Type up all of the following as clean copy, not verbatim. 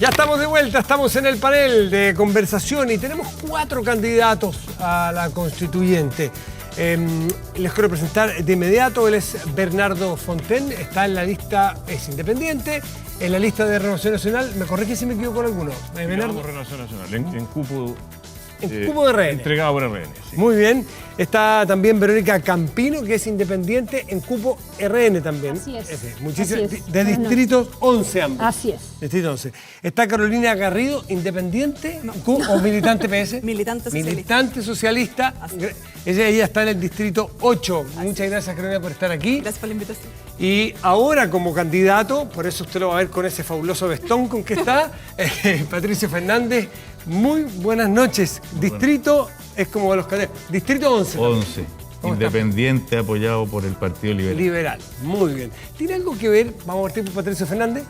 Ya estamos de vuelta, estamos en el panel de conversación y tenemos 4 candidatos a la constituyente. Les quiero presentar de inmediato, él es Bernardo Fontaine, está en la lista, es independiente, en la lista de Renovación Nacional. ¿Me corrige si me equivoco con alguno? Bernardo. Renovación Nacional, en cupo... En cupo de RN. Entregado por RN. Sí. Muy bien. Está también Verónica Campino, que es independiente en cupo RN también. Así es. Muchísimas. Así es. De distritos 11 ambos. Así es. Distrito 11. Está Carolina Garrido, independiente o militante PS. Militante socialista. Militante socialista. Ella está en el distrito 8. Muchas gracias, Carolina, por estar aquí. Gracias por la invitación. Y ahora como candidato, por eso usted lo va a ver con ese fabuloso vestón con que está, Patricio Fernández. Muy buenas noches. Distrito es como los candidatos. Distrito 11. 11. Independiente, apoyado por el Partido Liberal. Liberal. Muy bien. ¿Tiene algo que ver, vamos a partir por Patricio Fernández,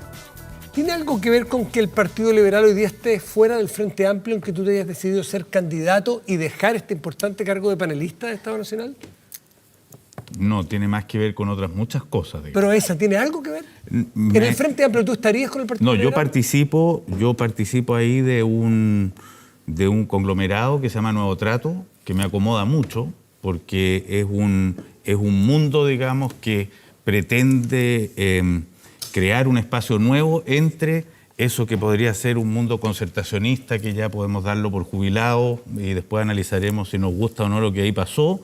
¿tiene algo que ver con que el Partido Liberal hoy día esté fuera del Frente Amplio, en que tú te hayas decidido ser candidato y dejar este importante cargo de panelista de Estado Nacional? No, tiene más que ver con otras muchas cosas. Digamos. ¿Pero esa tiene algo que ver? ¿En el Frente Amplio tú estarías con el Partido Liberal? No, yo participo ahí de un conglomerado que se llama Nuevo Trato, que me acomoda mucho, porque es un mundo, digamos, que pretende crear un espacio nuevo entre eso que podría ser un mundo concertacionista, que ya podemos darlo por jubilado, y después analizaremos si nos gusta o no lo que ahí pasó,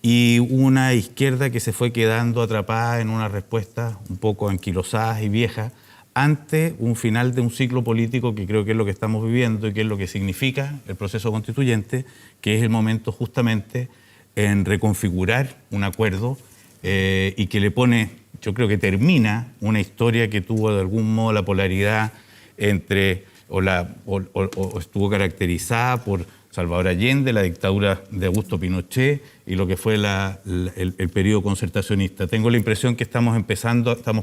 y una izquierda que se fue quedando atrapada en una respuesta un poco anquilosadas y viejas ante un final de un ciclo político que creo que es lo que estamos viviendo y que es lo que significa el proceso constituyente, que es el momento justamente en reconfigurar un acuerdo y que le pone, yo creo que termina una historia que tuvo de algún modo la polaridad entre, o estuvo caracterizada por Salvador Allende, la dictadura de Augusto Pinochet y lo que fue el periodo concertacionista. Tengo la impresión que estamos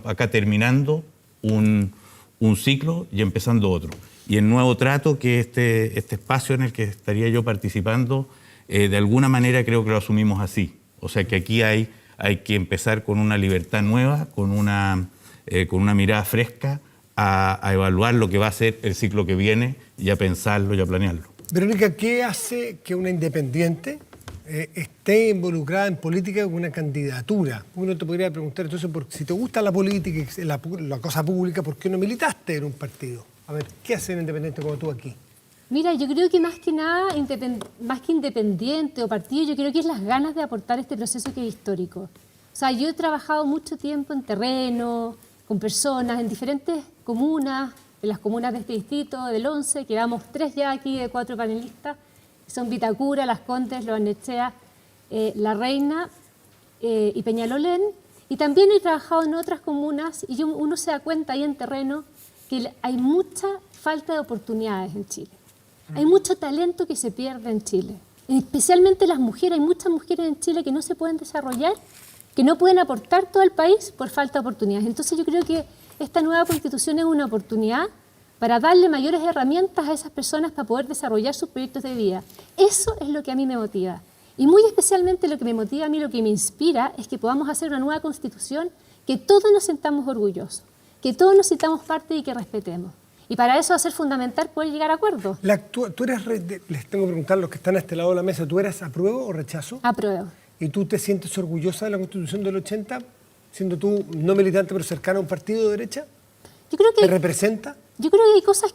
acá terminando un ciclo y empezando otro. Y el Nuevo Trato, que este espacio en el que estaría yo participando, de alguna manera creo que lo asumimos así. O sea que aquí hay que empezar con una libertad nueva, con una mirada fresca, a evaluar lo que va a ser el ciclo que viene y a pensarlo y a planearlo. Verónica, ¿qué hace que una independiente esté involucrada en política con una candidatura? Uno te podría preguntar, entonces, si te gusta la política y la cosa pública, ¿por qué no militaste en un partido? A ver, ¿qué hace un independiente como tú aquí? Mira, yo creo que más que nada, más que independiente o partido, yo creo que es las ganas de aportar este proceso que es histórico. O sea, yo he trabajado mucho tiempo en terreno, con personas, en diferentes comunas, en las comunas de este distrito, del 11, quedamos 3 ya aquí de 4 panelistas, que son Vitacura, Las Condes, Lo Barnechea, La Reina y Peñalolén. Y también he trabajado en otras comunas y uno se da cuenta ahí en terreno que hay mucha falta de oportunidades en Chile. Hay mucho talento que se pierde en Chile, especialmente las mujeres. Hay muchas mujeres en Chile que no se pueden desarrollar, que no pueden aportar todo el país por falta de oportunidades. Entonces yo creo que esta nueva Constitución es una oportunidad para darle mayores herramientas a esas personas para poder desarrollar sus proyectos de vida. Eso es lo que a mí me motiva. Y muy especialmente lo que me motiva a mí, lo que me inspira, es que podamos hacer una nueva Constitución que todos nos sintamos orgullosos, que todos nos sintamos parte y que respetemos. Y para eso va a ser fundamental poder llegar a acuerdos. ¿Tú eres, les tengo que preguntar a los que están a este lado de la mesa, ¿tú eres apruebo o rechazo? Apruebo. ¿Y tú te sientes orgullosa de la Constitución del 80, siendo tú no militante pero cercana a un partido de derecha? Yo creo que, ¿Te representa? Yo creo que hay cosas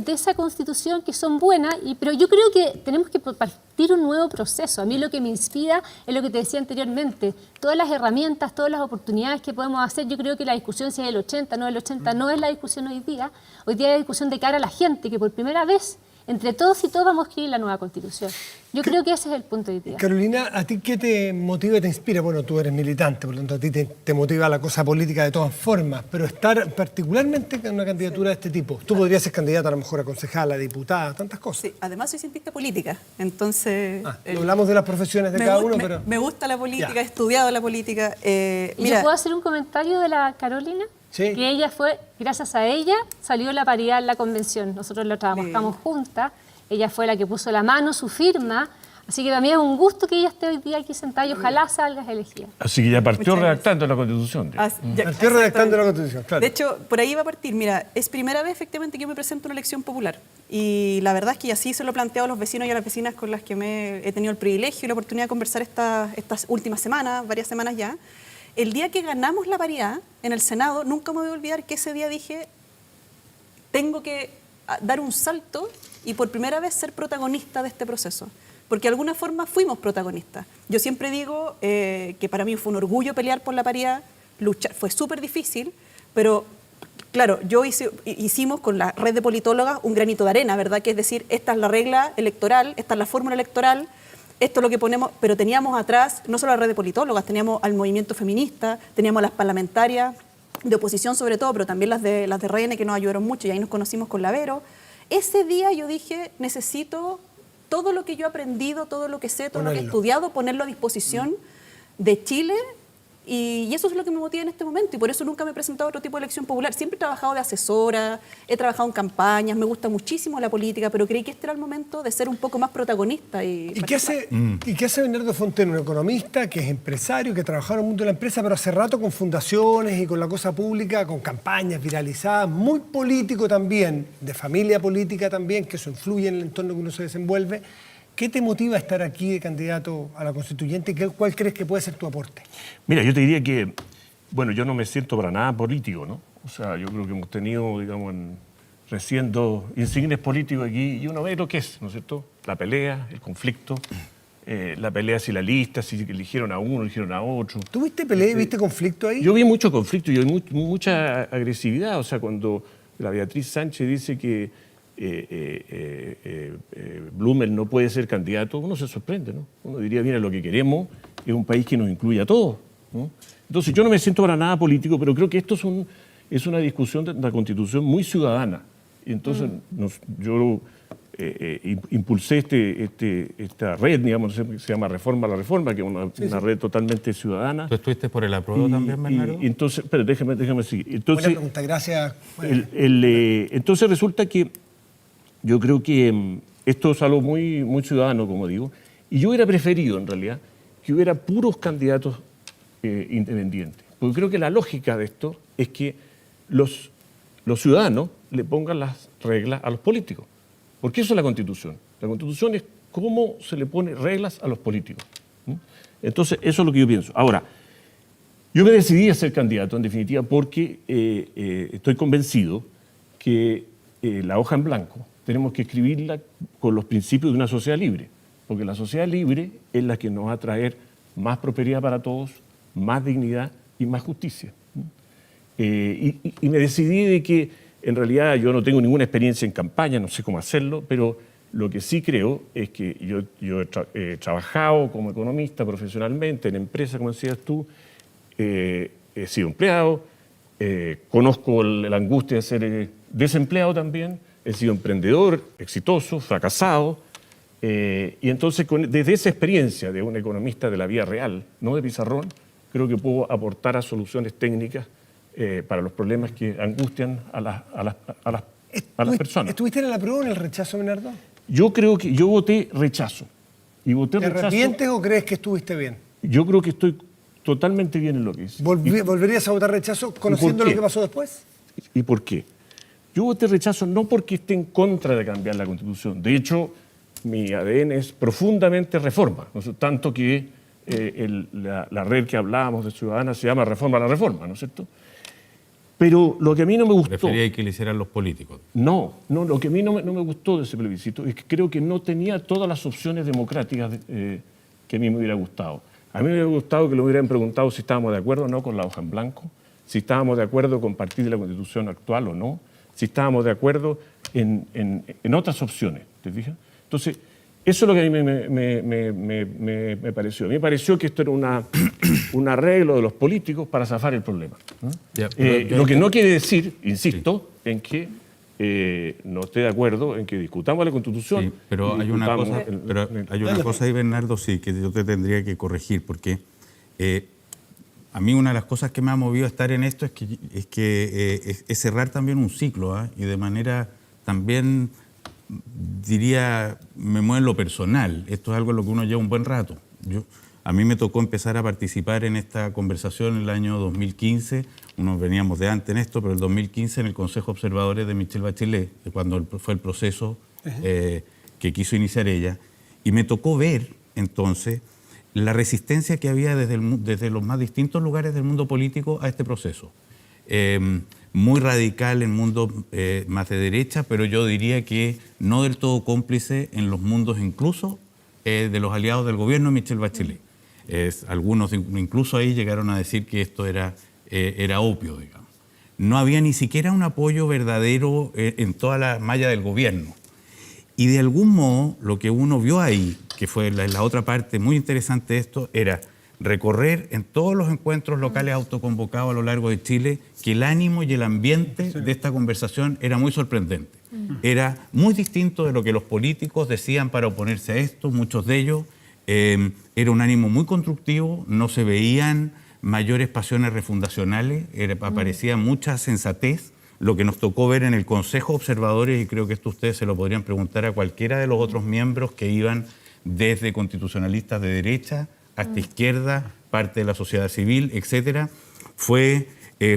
de esa Constitución que son buenas, pero yo creo que tenemos que partir un nuevo proceso. A mí lo que me inspira es lo que te decía anteriormente. Todas las herramientas, todas las oportunidades que podemos hacer, yo creo que la discusión si es del 80, no del 80, no es la discusión hoy día. Hoy día es la discusión de cara a la gente, que por primera vez, entre todos y todas, vamos a escribir la nueva Constitución. Yo creo que ese es el punto de vista. Carolina, ¿a ti qué te motiva y te inspira? Bueno, tú eres militante, por lo tanto a ti te motiva la cosa política de todas formas, pero estar particularmente en una candidatura de este tipo. Tú podrías ser candidata a lo mejor a concejala, a diputada, tantas cosas. Sí, además soy cientista política, entonces... No hablamos de las profesiones de cada uno, pero... Me gusta la política, he estudiado la política. ¿Y yo puedo hacer un comentario de la Carolina? Sí. Que ella fue, gracias a ella, salió la paridad en la convención. Nosotros lo trabajamos juntas. Ella fue la que puso la mano, su firma, Así que para mí es un gusto que ella esté hoy día aquí sentada y ojalá salgas elegida. Así que ya partió Muchas redactando la Constitución. Partió redactando la Constitución, claro. De hecho, por ahí va a partir. Mira, es primera vez efectivamente que yo me presento a una elección popular. Y la verdad es que así se lo he planteado a los vecinos y a las vecinas con las que he tenido el privilegio y la oportunidad de conversar estas últimas semanas, varias semanas ya. El día que ganamos la paridad en el Senado, nunca me voy a olvidar que ese día dije, tengo que dar un salto y por primera vez ser protagonista de este proceso. Porque de alguna forma fuimos protagonistas. Yo siempre digo que para mí fue un orgullo pelear por la paridad, luchar, fue súper difícil, pero claro, hicimos con la red de politólogas un granito de arena, ¿verdad? Que es decir, esta es la regla electoral, esta es la fórmula electoral, esto es lo que ponemos, pero teníamos atrás no solo la red de politólogas, teníamos al movimiento feminista, teníamos a las parlamentarias de oposición sobre todo, pero también las de RN que nos ayudaron mucho y ahí nos conocimos con la Vero. Ese día yo dije, necesito todo lo que yo he aprendido, todo lo que sé, todo lo que he estudiado, ponerlo a disposición de Chile y eso es lo que me motiva en este momento y por eso nunca me he presentado a otro tipo de elección popular. Siempre he trabajado de asesora, he trabajado en campañas, me gusta muchísimo la política, pero creí que este era el momento de ser un poco más protagonista. ¿Y qué hace Bernardo Fontaine, un economista que es empresario, que trabaja en el mundo de la empresa, pero hace rato con fundaciones y con la cosa pública, con campañas viralizadas, muy político también, de familia política también, que eso influye en el entorno que uno se desenvuelve? ¿Qué te motiva a estar aquí de candidato a la constituyente? ¿Cuál crees que puede ser tu aporte? Mira, yo te diría que, bueno, yo no me siento para nada político, ¿no? O sea, yo creo que hemos tenido, digamos, recién dos insignes políticos aquí y uno ve lo que es, ¿no es cierto? La pelea, el conflicto, la pelea si la lista, si eligieron a uno, eligieron a otro. ¿Tuviste pelea y viste conflicto ahí? Yo vi mucho conflicto y mucha agresividad. O sea, cuando la Beatriz Sánchez dice que Blumel no puede ser candidato, uno se sorprende, ¿no? Uno diría, mira, lo que queremos es un país que nos incluya a todos, ¿no? Entonces, yo no me siento para nada político, pero creo que esto es una discusión de la Constitución muy ciudadana. Y entonces, yo impulsé esta red, digamos, se llama Reforma a la Reforma, que es una red totalmente ciudadana. ¿Tú estuviste por el apruebo también, Bernardo? Entonces, pero déjame seguir. Entonces, buena pregunta, gracias. Entonces resulta que yo creo que esto es algo muy, muy ciudadano, como digo, y yo hubiera preferido, en realidad, que hubiera puros candidatos independientes. Porque creo que la lógica de esto es que los ciudadanos le pongan las reglas a los políticos. Porque eso es la Constitución. La Constitución es cómo se le pone reglas a los políticos, ¿no? Entonces, eso es lo que yo pienso. Ahora, yo me decidí a ser candidato, en definitiva, porque estoy convencido que la hoja en blanco tenemos que escribirla con los principios de una sociedad libre, porque la sociedad libre es la que nos va a traer más prosperidad para todos, más dignidad y más justicia. Y me decidí de que, en realidad, yo no tengo ninguna experiencia en campaña, no sé cómo hacerlo, pero lo que sí creo es que yo he trabajado como economista profesionalmente en empresas, como decías tú, he sido empleado, conozco la angustia de ser desempleado también, he sido emprendedor, exitoso, fracasado, y entonces desde esa experiencia de un economista de la vida real, no de pizarrón, creo que puedo aportar a soluciones técnicas para los problemas que angustian a las personas. ¿Estuviste en el apruebo o en el rechazo, Bernardo? Yo creo que yo voté rechazo. Y voté ¿Te arrepientes o crees que estuviste bien? Yo creo que estoy totalmente bien en lo que hice. ¿Volverías a votar rechazo conociendo lo que pasó después? ¿Y por qué? Yo voté rechazo no porque esté en contra de cambiar la Constitución. De hecho, mi ADN es profundamente reforma. ¿No? Tanto que la red que hablábamos de Ciudadana se llama Reforma a la Reforma, ¿no es cierto? Pero lo que a mí no me gustó... ¿Prefería que lo hicieran los políticos? No, lo que a mí no me gustó de ese plebiscito es que creo que no tenía todas las opciones democráticas que a mí me hubiera gustado. A mí me hubiera gustado que lo hubieran preguntado si estábamos de acuerdo o no con la hoja en blanco, si estábamos de acuerdo con partir de la Constitución actual o no, si estábamos de acuerdo en otras opciones, ¿te fijas? Entonces, eso es lo que a mí me pareció. A mí me pareció que esto era un arreglo de los políticos para zafar el problema, ¿no? Lo que no quiere decir, insisto, en que no esté de acuerdo en que discutamos la Constitución. Sí, pero hay una cosa ahí, Bernardo, sí, que yo te tendría que corregir, porque a mí una de las cosas que me ha movido a estar en esto es cerrar también un ciclo, ¿eh? Y de manera también diría, me mueve en lo personal. Esto es algo en lo que uno lleva un buen rato. A mí me tocó empezar a participar en esta conversación en el año 2015. Veníamos de antes en esto, pero el 2015 en el Consejo de Observadores de Michelle Bachelet, cuando fue el proceso que quiso iniciar ella. Y me tocó ver, entonces, la resistencia que había desde los más distintos lugares del mundo político a este proceso. Muy radical en mundos más de derecha, pero yo diría que no del todo cómplice en los mundos incluso de los aliados del gobierno de Michelle Bachelet. Algunos incluso ahí llegaron a decir que esto era opio, digamos. No había ni siquiera un apoyo verdadero en toda la malla del gobierno. Y de algún modo lo que uno vio ahí, que fue la otra parte muy interesante de esto, era recorrer en todos los encuentros locales autoconvocados a lo largo de Chile que el ánimo y el ambiente de esta conversación era muy sorprendente. Era muy distinto de lo que los políticos decían para oponerse a esto, muchos de ellos. Era un ánimo muy constructivo, no se veían mayores pasiones refundacionales, aparecía mucha sensatez. Lo que nos tocó ver en el Consejo de Observadores, y creo que esto ustedes se lo podrían preguntar a cualquiera de los otros miembros que iban desde constitucionalistas de derecha hasta izquierda, parte de la sociedad civil, etcétera, fue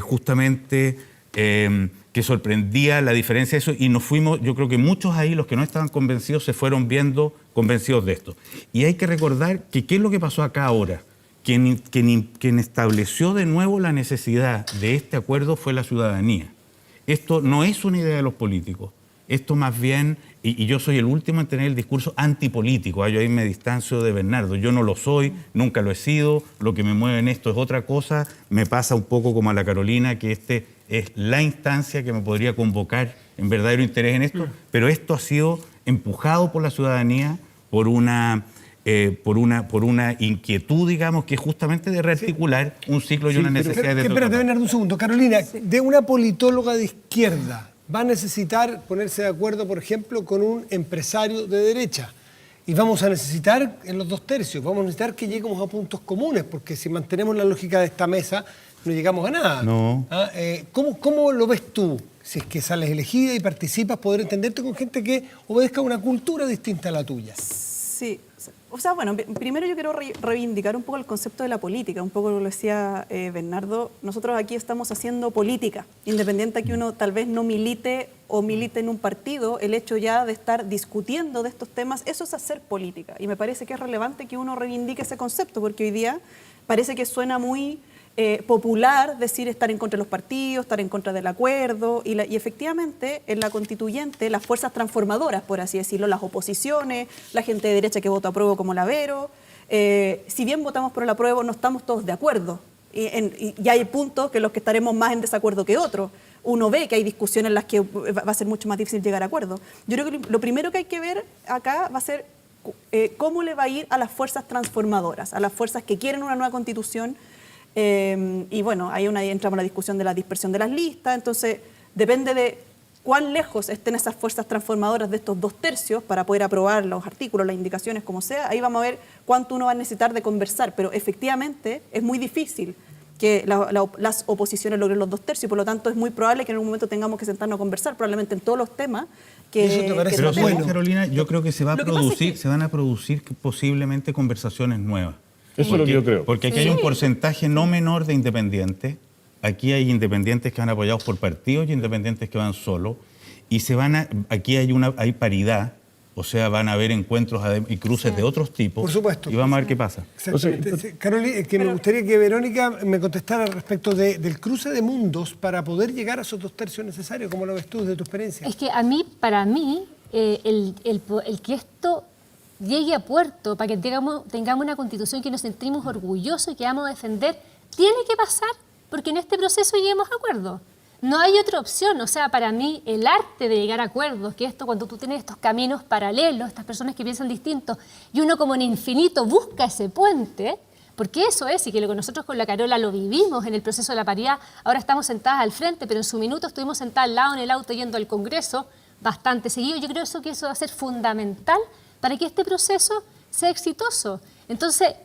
justamente que sorprendía la diferencia de eso, y nos fuimos, yo creo que muchos ahí, los que no estaban convencidos, se fueron viendo convencidos de esto. Y hay que recordar que qué es lo que pasó acá ahora. Quien estableció de nuevo la necesidad de este acuerdo fue la ciudadanía. Esto no es una idea de los políticos. Esto más bien, y yo soy el último en tener el discurso antipolítico, yo ahí me distancio de Bernardo, yo no lo soy, nunca lo he sido, lo que me mueve en esto es otra cosa, me pasa un poco como a la Carolina, que es la instancia que me podría convocar en verdadero interés en esto, pero esto ha sido empujado por la ciudadanía, por una inquietud, digamos, que es justamente de rearticular un ciclo y una necesidad de... Espérate, Bernardo, un segundo. Carolina, de una politóloga de izquierda, va a necesitar ponerse de acuerdo, por ejemplo, con un empresario de derecha. Y vamos a necesitar, en los 2/3, vamos a necesitar que lleguemos a puntos comunes, porque si mantenemos la lógica de esta mesa, no llegamos a nada. No. ¿Cómo lo ves tú? Si es que sales elegida y participas, poder entenderte con gente que obedezca una cultura distinta a la tuya. Sí. O sea, bueno, primero yo quiero reivindicar un poco el concepto de la política, un poco lo decía Bernardo. Nosotros aquí estamos haciendo política, independiente de que uno tal vez no milite o milite en un partido, el hecho ya de estar discutiendo de estos temas, eso es hacer política. Y me parece que es relevante que uno reivindique ese concepto, porque hoy día parece que suena muy popular decir estar en contra de los partidos, estar en contra del acuerdo, y efectivamente en la constituyente las fuerzas transformadoras, por así decirlo, las oposiciones, la gente de derecha que vota apruebo como Lavero, si bien votamos por el apruebo no estamos todos de acuerdo, y hay puntos que los que estaremos más en desacuerdo que otros. Uno ve que hay discusiones en las que va a ser mucho más difícil llegar a acuerdo. Yo creo que lo primero que hay que ver acá va a ser cómo le va a ir a las fuerzas transformadoras, a las fuerzas que quieren una nueva constitución. Y bueno, ahí entramos en la discusión de la dispersión de las listas, entonces depende de cuán lejos estén esas fuerzas transformadoras de estos 2/3 para poder aprobar los artículos, las indicaciones, como sea, ahí vamos a ver cuánto uno va a necesitar de conversar, pero efectivamente es muy difícil que las oposiciones logren los 2/3, por lo tanto es muy probable que en algún momento tengamos que sentarnos a conversar, probablemente en todos los temas que... ¿Eso te parece Pero bueno? Carolina, yo creo que se van a producir posiblemente conversaciones nuevas. Eso es lo que yo creo. Porque aquí hay un porcentaje no menor de independientes. Aquí hay independientes que van apoyados por partidos y independientes que van solos. Y aquí hay paridad, o sea, van a haber encuentros y cruces de otros tipos. Por supuesto. Y vamos a ver qué pasa. Exactamente. Carolina, me gustaría que Verónica me contestara respecto del cruce de mundos para poder llegar a esos 2/3 necesarios. ¿Cómo lo ves tú desde tu experiencia? Es que para mí, el que esto llegue a puerto, para que tengamos una constitución que nos sentimos orgullosos y que vamos a defender, tiene que pasar, porque en este proceso lleguemos a acuerdos. No hay otra opción. O sea, para mí, el arte de llegar a acuerdos, que esto cuando tú tienes estos caminos paralelos, estas personas que piensan distinto, y uno como en infinito busca ese puente, porque eso es, y que lo que nosotros con la Carola lo vivimos en el proceso de la paridad, ahora estamos sentadas al frente, pero en su minuto estuvimos sentadas al lado en el auto yendo al Congreso, bastante seguido. Yo creo que eso va a ser fundamental para que este proceso sea exitoso. Entonces,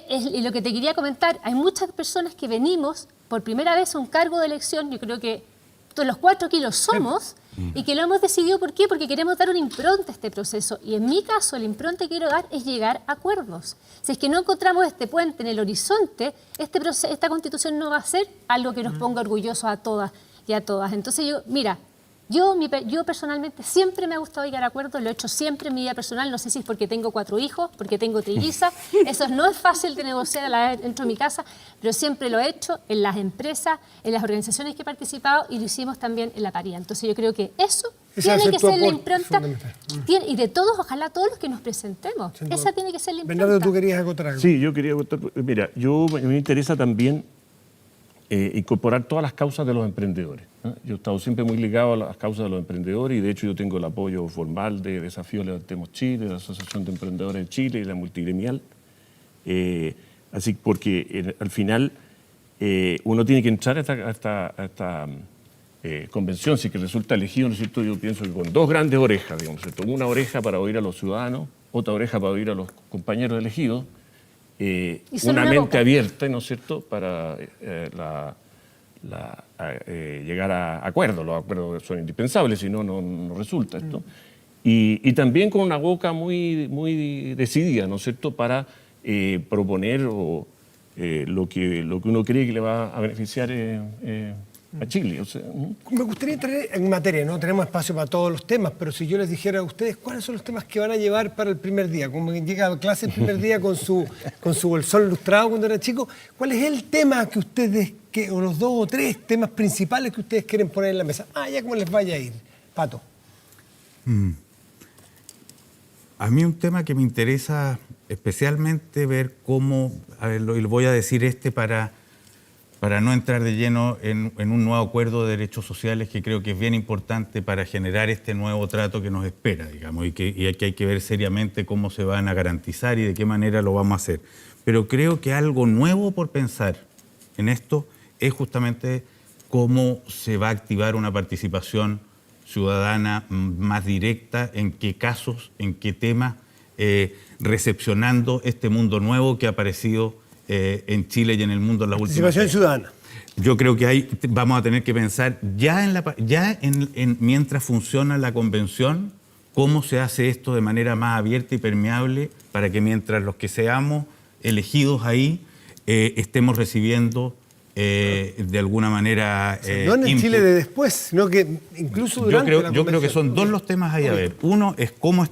y lo que te quería comentar, hay muchas personas que venimos por primera vez a un cargo de elección, yo creo que todos los 4 aquí lo somos, Y que lo hemos decidido, ¿por qué? Porque queremos dar una impronta a este proceso. Y en mi caso, la impronta que quiero dar es llegar a acuerdos. Si es que no encontramos este puente en el horizonte, esta Constitución no va a ser algo que nos ponga orgullosos a todas y a todas. Entonces yo personalmente siempre me ha gustado llegar a acuerdos, lo he hecho siempre en mi vida personal, no sé si es porque tengo 4 hijos, porque tengo trillizas, eso no es fácil de negociar dentro de mi casa, pero siempre lo he hecho en las empresas, en las organizaciones que he participado y lo hicimos también en la paridad. Entonces yo creo que eso tiene que ser la impronta, y de todos, ojalá todos los que nos presentemos, esa tiene que ser la impronta. Bernardo, ¿tú querías acotar algo? Sí, yo quería acotar. Mira, me interesa también incorporar todas las causas de los emprendedores, ¿no? Yo he estado siempre muy ligado a las causas de los emprendedores y de hecho yo tengo el apoyo formal de Desafío Levantemos Chile, de la Asociación de Emprendedores de Chile y la Multigremial. Así porque al final uno tiene que entrar a esta convención, si que resulta elegido, ¿no es cierto? Yo pienso que con 2 grandes orejas, digamos, ¿cierto? Una oreja para oír a los ciudadanos, otra oreja para oír a los compañeros elegidos, una mente abierta, ¿no es cierto?, para llegar a acuerdos. Los acuerdos son indispensables, si no, no resulta esto. Y también con una boca muy decidida, ¿no es cierto?, para proponer lo que uno cree que le va a beneficiar a Chile. O sea, me gustaría entrar en materia, no tenemos espacio para todos los temas, pero si yo les dijera a ustedes cuáles son los temas que van a llevar para el primer día, como llega a clase el primer día con su bolsón ilustrado cuando era chico, ¿cuál es el tema que ustedes, o los 2 o 3 temas principales que ustedes quieren poner en la mesa? Ya como les vaya a ir. Pato. A mí un tema que me interesa especialmente ver cómo, y lo voy a decir para no entrar de lleno en un nuevo acuerdo de derechos sociales que creo que es bien importante para generar este nuevo trato que nos espera, digamos, y que hay que ver seriamente cómo se van a garantizar y de qué manera lo vamos a hacer. Pero creo que algo nuevo por pensar en esto es justamente cómo se va a activar una participación ciudadana más directa, en qué casos, en qué temas, recepcionando este mundo nuevo que ha aparecido en Chile y en el mundo en las últimas Participación ciudadana. Yo creo que ahí vamos a tener que pensar mientras funciona la convención, cómo se hace esto de manera más abierta y permeable para que mientras los que seamos elegidos ahí estemos recibiendo de alguna manera... no en el Chile de después, sino que incluso durante la convención. Yo creo que son 2 los temas ahí a ver. Uno es cómo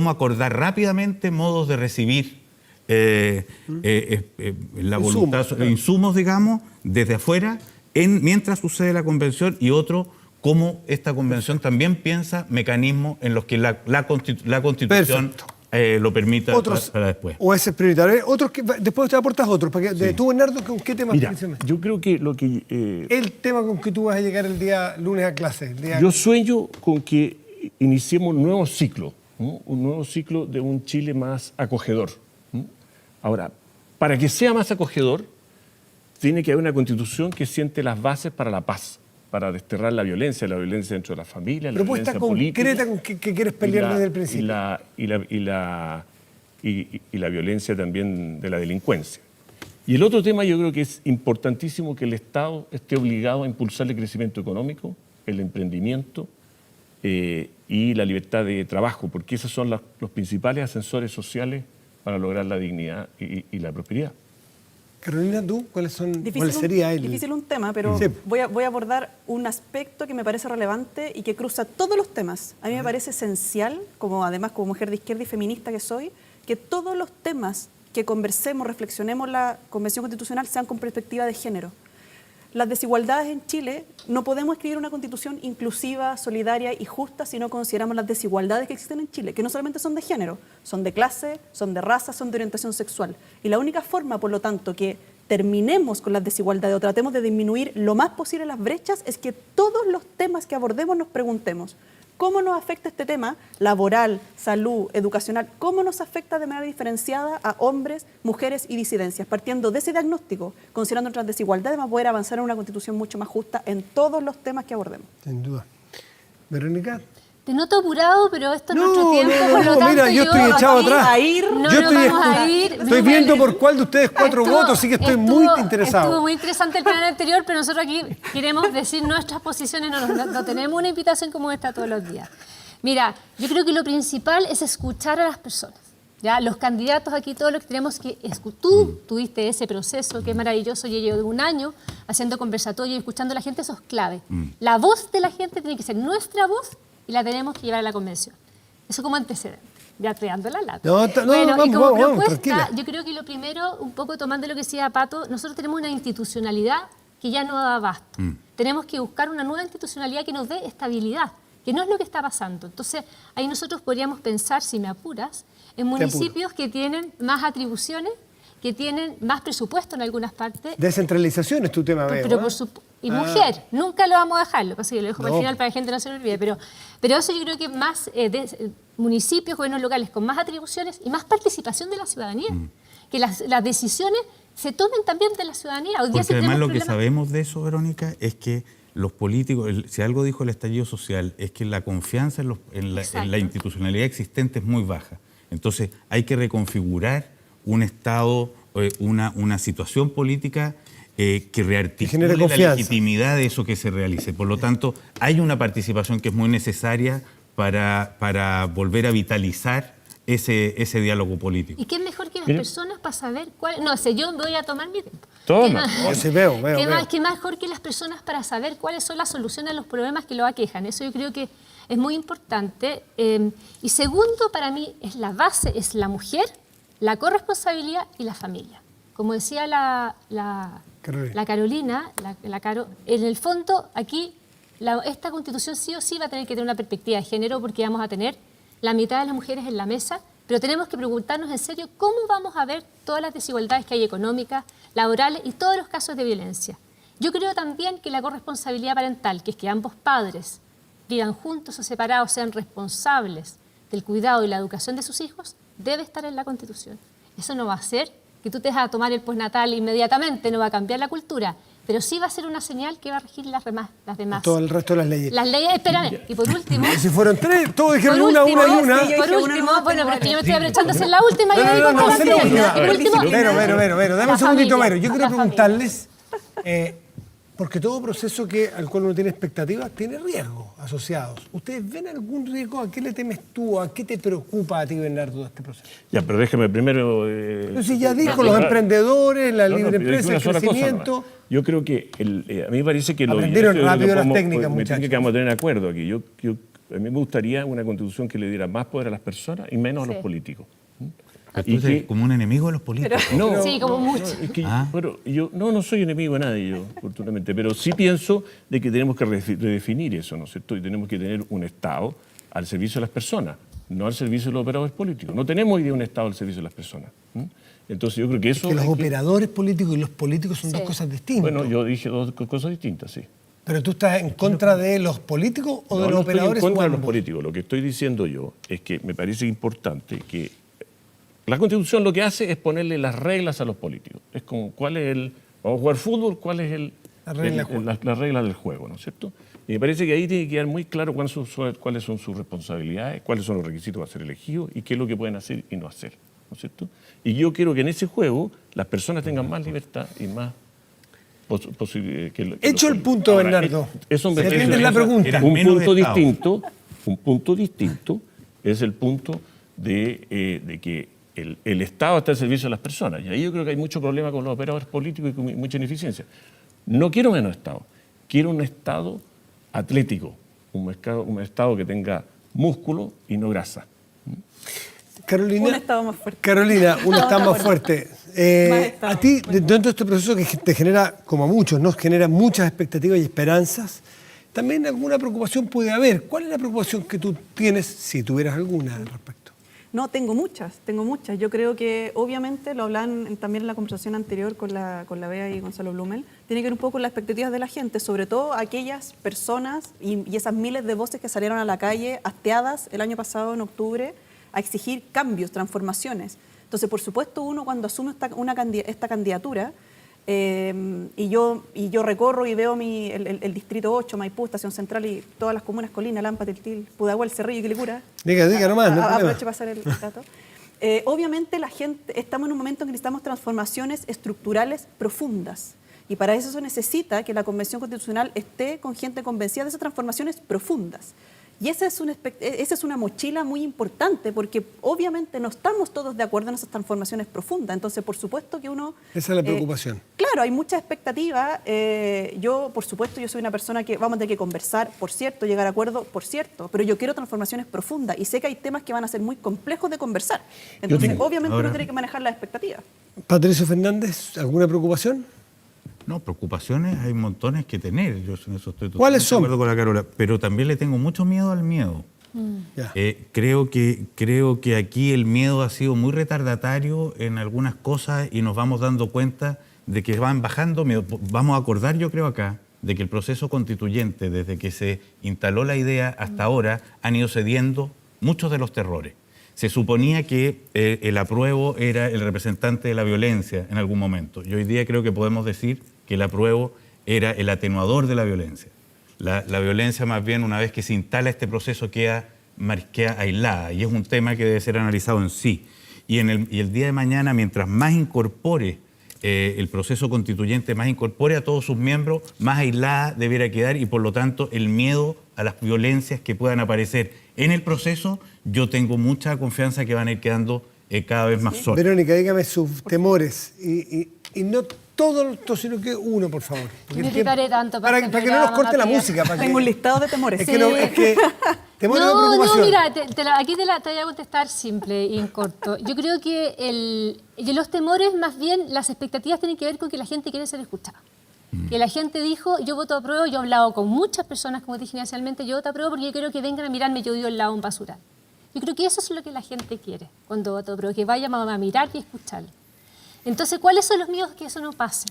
acordar rápidamente modos de recibir la voluntad, insumos, digamos, desde afuera, mientras sucede la convención, y otro, cómo esta convención también piensa mecanismos en los que la Constitución lo permita para después. O ese es prioritario. Otros que después te aportas otros. Tú, Bernardo, ¿con qué tema? Mira, yo creo que el tema con que tú vas a llegar el día lunes a clase. Yo sueño con que iniciemos un nuevo ciclo, ¿no? Un nuevo ciclo de un Chile más acogedor. Ahora, para que sea más acogedor, tiene que haber una Constitución que siente las bases para la paz, para desterrar la violencia dentro de la familia, la violencia política. Propuesta concreta que quieres pelear desde el principio. Y la violencia también de la delincuencia. Y el otro tema, yo creo que es importantísimo que el Estado esté obligado a impulsar el crecimiento económico, el emprendimiento y la libertad de trabajo, porque esos son los principales ascensores sociales para lograr la dignidad y la prosperidad. Carolina, ¿tú cuál sería el...? Difícil un tema, pero sí. voy a abordar un aspecto que me parece relevante y que cruza todos los temas. A mí me parece esencial, además como mujer de izquierda y feminista que soy, que todos los temas que conversemos, reflexionemos la Convención Constitucional sean con perspectiva de género. Las desigualdades en Chile, no podemos escribir una Constitución inclusiva, solidaria y justa si no consideramos las desigualdades que existen en Chile, que no solamente son de género, son de clase, son de raza, son de orientación sexual. Y la única forma, por lo tanto, que terminemos con las desigualdades o tratemos de disminuir lo más posible las brechas es que todos los temas que abordemos nos preguntemos ¿cómo nos afecta este tema laboral, salud, educacional? ¿Cómo nos afecta de manera diferenciada a hombres, mujeres y disidencias? Partiendo de ese diagnóstico, considerando nuestras desigualdades, vamos a poder avanzar en una Constitución mucho más justa en todos los temas que abordemos. Sin duda. Verónica. Te noto apurado, pero esto es nuestro tiempo, por lo tanto mira, yo estoy echado atrás. No Yo nos vamos a ir. estoy viendo por cuál de ustedes 4 votos, así que estoy muy interesado. Estuvo muy interesante el panel anterior, pero nosotros aquí queremos decir nuestras posiciones, no tenemos una invitación como esta todos los días. Mira, yo creo que lo principal es escuchar a las personas. ¿Ya? Los candidatos aquí, todos los que tenemos que escuchar. Tú tuviste ese proceso que es maravilloso, yo llevo de 1 año haciendo conversatorio y escuchando a la gente, eso es clave. La voz de la gente tiene que ser nuestra voz y la tenemos que llevar a la convención. Eso como antecedente, ya creando la lata. Vamos, y como propuesta, tranquila. yo creo que lo primero, un poco tomando lo que decía Pato, nosotros tenemos una institucionalidad que ya no da abasto. Tenemos que buscar una nueva institucionalidad que nos dé estabilidad, que no es lo que está pasando. Entonces, ahí nosotros podríamos pensar, si me apuras, en municipios que tienen más atribuciones, que tienen más presupuesto en algunas partes. Descentralización es tu tema, veo. Pero y mujer, nunca lo vamos a dejar, lo que pasa es que lo dejo para el final para que la gente no se lo olvide, pero eso yo creo que más municipios, gobiernos locales con más atribuciones y más participación de la ciudadanía, que las decisiones se tomen también de la ciudadanía. Hoy día Porque además lo que sabemos de eso, Verónica, es que los políticos, si algo dijo el estallido social, es que la confianza en la institucionalidad existente es muy baja. Entonces hay que reconfigurar un Estado, una situación política que rearticule la legitimidad de eso que se realice. Por lo tanto, hay una participación que es muy necesaria para volver a vitalizar ese diálogo político. ¿Y qué es mejor que las personas para saber cuál? No sé, yo voy a tomar mi tiempo. Toma. ¿Qué mejor que las personas para saber cuáles son las soluciones a los problemas que lo aquejan? Eso yo creo que es muy importante. Y segundo, para mí, es la base, es la mujer, la corresponsabilidad y la familia. Como decía la Carolina, en el fondo, aquí, esta Constitución sí o sí va a tener que tener una perspectiva de género porque vamos a tener la mitad de las mujeres en la mesa, pero tenemos que preguntarnos en serio cómo vamos a ver todas las desigualdades que hay económicas, laborales y todos los casos de violencia. Yo creo también que la corresponsabilidad parental, que es que ambos padres vivan juntos o separados, sean responsables del cuidado y la educación de sus hijos, debe estar en la Constitución. Eso no va a hacer que tú te vas a tomar el postnatal inmediatamente, no va a cambiar la cultura, pero sí va a ser una señal que va a regir las demás. Todo el resto de las leyes. Las leyes, espérame, y por último... Si fueron 3, todos dijeron una y una. Por último, bueno, pero es que yo me estoy aprovechando de ser la última y ahí Vero, dame un segundito, Vero. Yo quiero preguntarles, porque todo proceso al cual uno tiene expectativas tiene riesgos asociados. ¿Ustedes ven algún riesgo? ¿A qué le temes tú? ¿A qué te preocupa a ti, Bernardo, de este proceso? Ya, pero déjeme primero... Pero si ya dijo, los emprendedores, la libre empresa, el crecimiento... Yo creo que, a mí me parece que... Aprendieron rápido las técnicas, muchachos. Que vamos a tener acuerdo aquí. A mí me gustaría una constitución que le diera más poder a las personas y menos a los políticos. Entonces, como un enemigo de los políticos. Sí, como mucho. Pero yo no soy enemigo de nadie, yo, afortunadamente, pero sí pienso de que tenemos que redefinir eso, ¿no es cierto? Y tenemos que tener un Estado al servicio de las personas, no al servicio de los operadores políticos. No tenemos hoy día un Estado al servicio de las personas. Entonces yo creo que eso... Es que los operadores políticos y los políticos son dos cosas distintas. Bueno, yo dije dos cosas distintas, sí. ¿Pero tú estás en contra de los políticos o de los operadores? No, estoy en contra de los políticos. Lo que estoy diciendo yo es que me parece importante que la Constitución lo que hace es ponerle las reglas a los políticos. Es como, ¿cuál es vamos a jugar fútbol, cuál es las reglas del juego, ¿no es cierto? Y me parece que ahí tiene que quedar muy claro cuáles son sus responsabilidades, cuáles son los requisitos para ser elegidos y qué es lo que pueden hacer y no hacer, ¿no es cierto? Y yo quiero que en ese juego las personas tengan más libertad y más posibilidades. Hecho el punto, Bernardo. Eso me entiendes la pregunta. Un punto distinto es el punto de que el Estado está al servicio de las personas. Y ahí yo creo que hay mucho problema con los operadores políticos y con mucha ineficiencia. No quiero menos Estado. Quiero un Estado atlético, un Estado que tenga músculo y no grasa. Carolina, un Estado más fuerte. Carolina, un Estado más fuerte. A ti, dentro de este proceso que te genera, como a muchos, nos genera muchas expectativas y esperanzas, también alguna preocupación puede haber. ¿Cuál es la preocupación que tú tienes, si tuvieras alguna al respecto? No, tengo muchas. Yo creo que obviamente lo hablan también en la conversación anterior con la Bea y Gonzalo Blumel, tiene que ver un poco con las expectativas de la gente, sobre todo aquellas personas y esas miles de voces que salieron a la calle hasteadas el año pasado en octubre a exigir cambios, transformaciones. Entonces, por supuesto, uno cuando asume esta candidatura Y yo recorro y veo el distrito 8, Maipú, Estación Central y todas las comunas, Colina, Lampa, Tiltil, Pudahuel, Cerrillo y Quilicura. Diga nomás, no hay problema. Aprovecho para hacer el dato. Obviamente estamos en un momento en que necesitamos transformaciones estructurales profundas. Y para eso se necesita que la Convención Constitucional esté con gente convencida de esas transformaciones profundas. Y esa es una mochila muy importante, porque obviamente no estamos todos de acuerdo en esas transformaciones profundas. Entonces, por supuesto que uno... Esa es la preocupación. Claro, hay mucha expectativa. Por supuesto, yo soy una persona que vamos a tener que conversar, por cierto, llegar a acuerdo, por cierto, pero yo quiero transformaciones profundas y sé que hay temas que van a ser muy complejos de conversar. Entonces, obviamente uno tiene que manejar las expectativas. Patricio Fernández, ¿alguna preocupación? No, preocupaciones hay montones que tener. Yo en eso estoy ¿Cuáles son? de acuerdo con la Carola. Pero también le tengo mucho miedo al miedo. Ya. Creo que aquí el miedo ha sido muy retardatario en algunas cosas y nos vamos dando cuenta de que van bajando. Vamos a acordar, yo creo acá, de que el proceso constituyente, desde que se instaló la idea hasta ahora, han ido cediendo muchos de los terrores. Se suponía que el apruebo era el representante de la violencia en algún momento. Y hoy día creo que podemos decir que el apruebo era el atenuador de la violencia. La violencia, más bien, una vez que se instala este proceso, queda aislada. Y es un tema que debe ser analizado en sí. Y el día de mañana, mientras más incorpore el proceso constituyente, más incorpore a todos sus miembros, más aislada debiera quedar. Y por lo tanto, el miedo a las violencias que puedan aparecer en el proceso, yo tengo mucha confianza que van a ir quedando cada vez más solos. Verónica, dígame sus temores y no todos, sino que uno, por favor. Me preparé tanto para que no nos corte la música. Tengo un listado de temores. Es que temores o preocupación. No, mira, aquí te voy a contestar simple y en corto. Yo creo que los temores, más bien, las expectativas tienen que ver con que la gente quiere ser escuchada. Que la gente dijo, yo voto apruebo, yo he hablado con muchas personas, como dije inicialmente, yo voto apruebo porque yo quiero que vengan a mirarme, yo vivo al lado de un basural. Yo creo que eso es lo que la gente quiere cuando voto apruebo, que vayan a mirar y escuchar. Entonces, ¿cuáles son los miedos que eso no pase?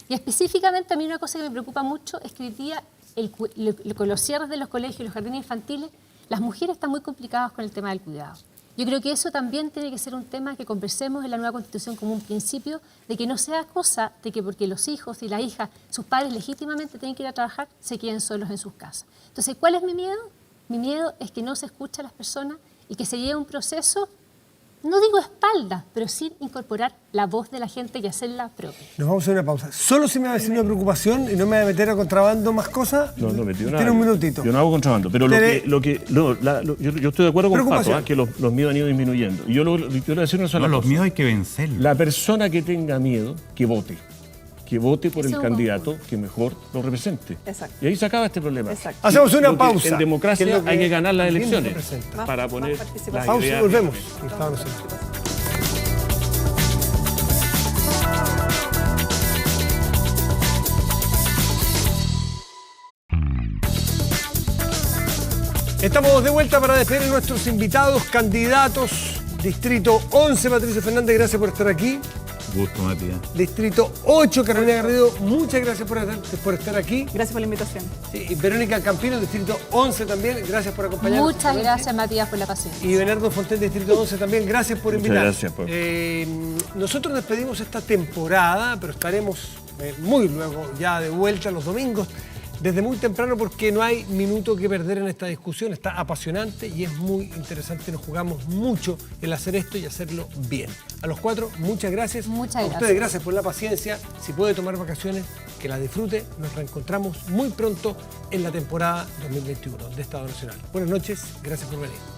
Y específicamente a mí una cosa que me preocupa mucho es que hoy día, con los cierres de los colegios y los jardines infantiles, las mujeres están muy complicadas con el tema del cuidado. Yo creo que eso también tiene que ser un tema que conversemos en la nueva Constitución como un principio, de que no sea cosa de que porque los hijos y las hijas, sus padres legítimamente tienen que ir a trabajar, se queden solos en sus casas. Entonces, ¿cuál es mi miedo? Mi miedo es que no se escuche a las personas y que se lleve un proceso, no digo espaldas, pero sí incorporar la voz de la gente y hacerla propia. Nos vamos a hacer una pausa. Solo si me va a decir una preocupación y no me va a meter a contrabando más cosas. No metí nada. Tiene un minutito. Yo no hago contrabando, pero yo estoy de acuerdo con Pato, que los miedos han ido disminuyendo. Y yo le voy a decir una sola cosa. Los miedos hay que vencerlos. La persona que tenga miedo, que vote. Que vote por el Eso candidato que mejor lo represente. Exacto. Y ahí se acaba este problema. Exacto. Hacemos una Lo que pausa. En democracia que es lo que hay que ganar las también elecciones representa. para poner Más las participación. Pausa y ideas. volvemos. Estado Nacional. Estamos de vuelta para despedir a nuestros invitados, candidatos. Distrito 11, Patricio Fernández, gracias por estar aquí. Gusto, Matías. Distrito 8, Carolina Garrido, muchas gracias por estar aquí. Gracias por la invitación. Sí, y Verónica Campino, Distrito 11 también, gracias por acompañarnos. Muchas gracias, Matías, por la paciencia. Y Bernardo Fonten, Distrito 11 también, gracias por Muchas invitar. gracias, Pablo. Nosotros despedimos esta temporada, pero estaremos muy luego ya de vuelta los domingos, desde muy temprano, porque no hay minuto que perder en esta discusión. Está apasionante y es muy interesante. Nos jugamos mucho el hacer esto y hacerlo bien. A los cuatro, muchas gracias. Muchas a gracias. ustedes, gracias por la paciencia. Si puede tomar vacaciones, que las disfrute. Nos reencontramos muy pronto en la temporada 2021 de Estado Nacional. Buenas noches, gracias por venir.